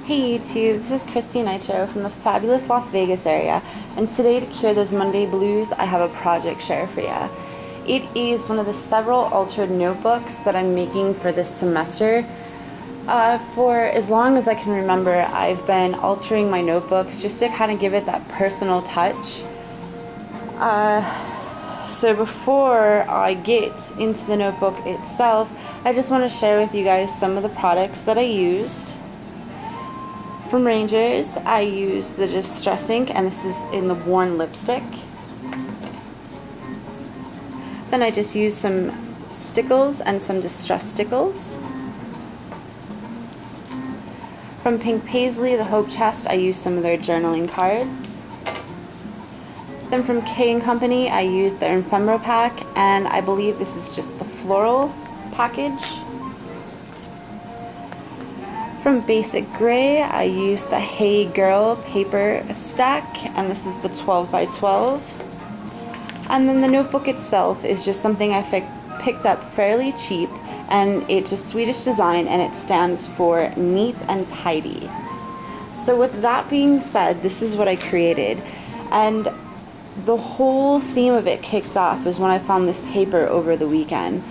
Hey YouTube, this is Christy Nitro from the fabulous Las Vegas area, and today to cure those Monday blues, I have a project share for you. It is one of the several altered notebooks that I'm making for this semester. For as long as I can remember, I've been altering my notebooks just to kind of give it that personal touch. So before I get into the notebook itself, I just want to share with you guys some of the products that I used. From Rangers, I used the Distress ink, and this is in the Worn lipstick. Then I just used some stickles and some Distress stickles. From Pink Paisley, the Hope Chest, I used some of their journaling cards. Then from K & Company, I used their ephemera pack, and I believe this is just the floral package. From Basic Gray, I used the Hey Girl paper stack, and this is the 12 by 12. And then the notebook itself is just something I picked up fairly cheap, and it's a Swedish design, and it stands for neat and tidy. So with that being said, this is what I created, and the whole theme of it kicked off is when I found this paper over the weekend.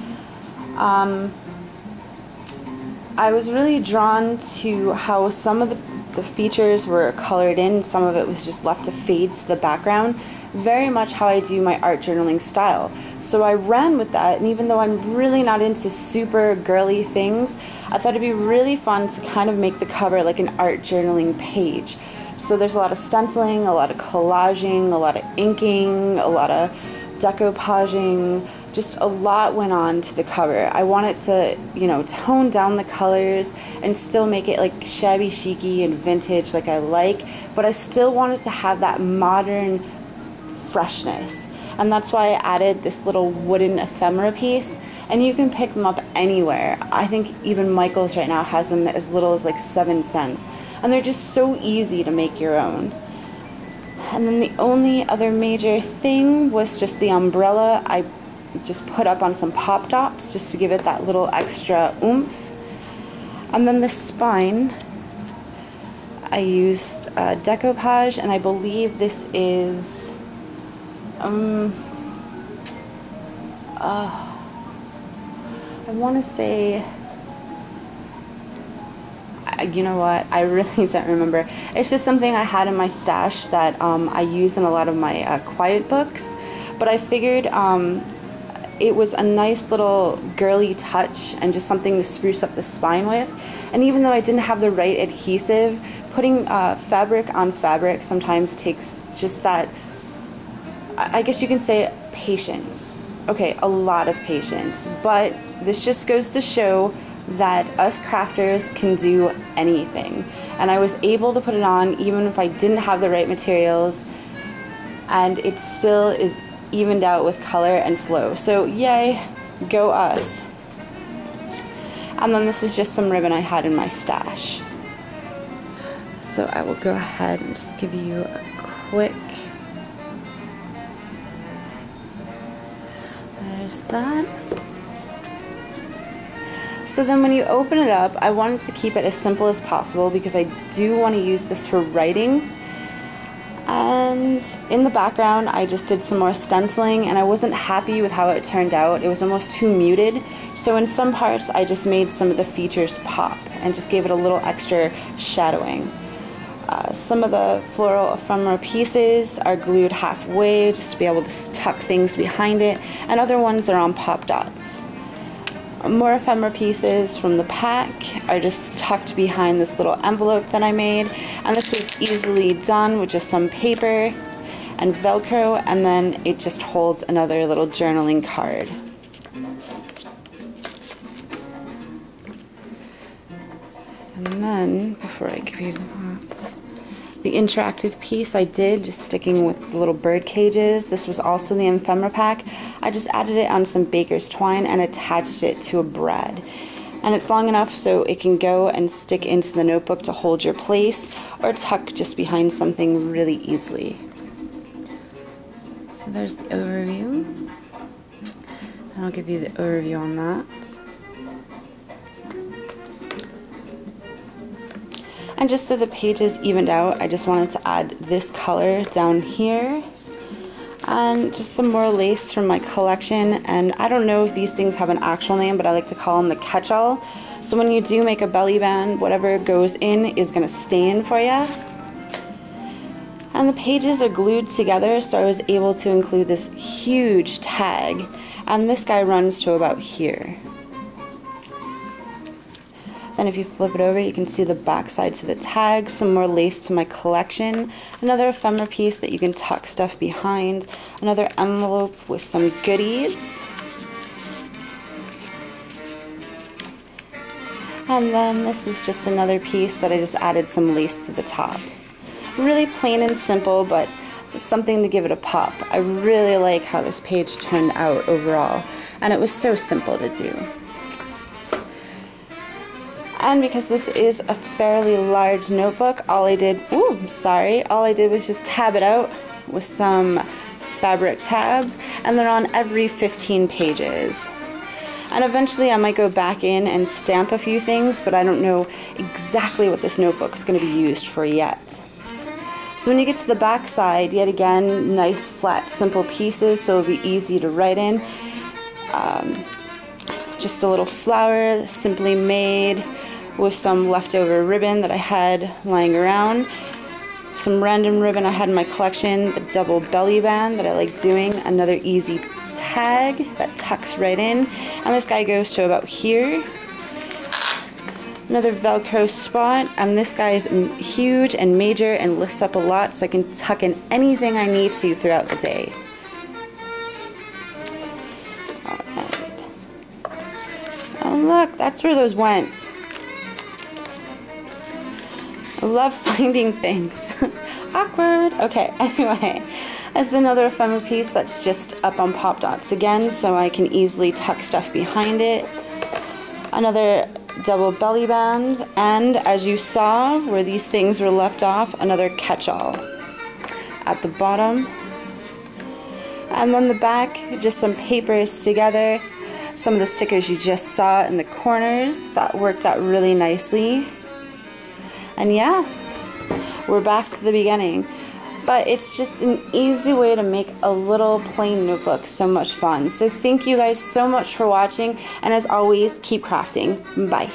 I was really drawn to how some of the features were colored in, some of it was just left to fade to the background, very much how I do my art journaling style. So I ran with that, and even though I'm really not into super girly things, I thought it'd be really fun to kind of make the cover like an art journaling page. So there's a lot of stenciling, a lot of collaging, a lot of inking, a lot of decoupaging. Just a lot went on to the cover. I wanted to, tone down the colors and still make it like shabby chicy and vintage like I like, but I still wanted to have that modern freshness. And that's why I added this little wooden ephemera piece, and you can pick them up anywhere. I think even Michael's right now has them as little as like 7 cents, and they're just so easy to make your own. And then the only other major thing was just the umbrella. I just put up on some pop dots just to give it that little extra oomph. And then the spine, I used decoupage, and I believe this is I want to say, you know what, I really don't remember. It's just something I had in my stash that I use in a lot of my quiet books, but I figured it was a nice little girly touch and just something to spruce up the spine with. And even though I didn't have the right adhesive, putting fabric on fabric sometimes takes just that, I guess you can say, patience. Okay, a lot of patience. But this just goes to show that us crafters can do anything. And I was able to put it on even if I didn't have the right materials, and it still is evened out with color and flow. So yay, go us. And then this is just some ribbon I had in my stash. So I will go ahead and just give you a quick, there's that. So then when you open it up, I wanted to keep it as simple as possible because I do want to use this for writing. And in the background, I just did some more stenciling, and I wasn't happy with how it turned out. It was almost too muted. So in some parts, I just made some of the features pop and just gave it a little extra shadowing. Some of the floral ephemera pieces are glued halfway just to be able to tuck things behind it, and other ones are on pop dots. More ephemera pieces from the pack are just tucked behind this little envelope that I made, and this was easily done with just some paper and Velcro, and then it just holds another little journaling card. And then, before I give you that, the interactive piece I did, just sticking with the little bird cages. This was also the ephemera pack. I just added it on some baker's twine and attached it to a brad. And it's long enough so it can go and stick into the notebook to hold your place, or tuck just behind something really easily. So there's the overview. And I'll give you the overview on that. And just so the pages evened out, I just wanted to add this color down here. And just some more lace from my collection. And I don't know if these things have an actual name, but I like to call them the catch-all. So when you do make a belly band, whatever goes in is going to stay in for you. And the pages are glued together, so I was able to include this huge tag. And this guy runs to about here. Then if you flip it over, you can see the back side to the tag, some more lace to my collection, another ephemera piece that you can tuck stuff behind, another envelope with some goodies. And then this is just another piece that I just added some lace to the top. Really plain and simple, but something to give it a pop. I really like how this page turned out overall, and it was so simple to do. And because this is a fairly large notebook, all I did was just tab it out with some fabric tabs, and they're on every 15 pages. And eventually I might go back in and stamp a few things, but I don't know exactly what this notebook is going to be used for yet. So when you get to the back side, yet again, nice flat simple pieces, so it'll be easy to write in. Just a little flower, simply made, with some leftover ribbon that I had lying around, some random ribbon I had in my collection, the double belly band that I like doing, another easy tag that tucks right in, and this guy goes to about here, another Velcro spot, and this guy is huge and major and lifts up a lot, so I can tuck in anything I need to throughout the day. Alright. Oh look, that's where those went. I love finding things. Awkward. Okay, anyway, as another ephemera piece that's just up on pop dots again, so I can easily tuck stuff behind it. Another double belly band, and as you saw where these things were left off, another catch-all at the bottom. And then the back, just some papers together, some of the stickers you just saw in the corners, that worked out really nicely. And yeah, we're back to the beginning. But it's just an easy way to make a little plain notebook so much fun. So thank you guys so much for watching, and as always, keep crafting. Bye.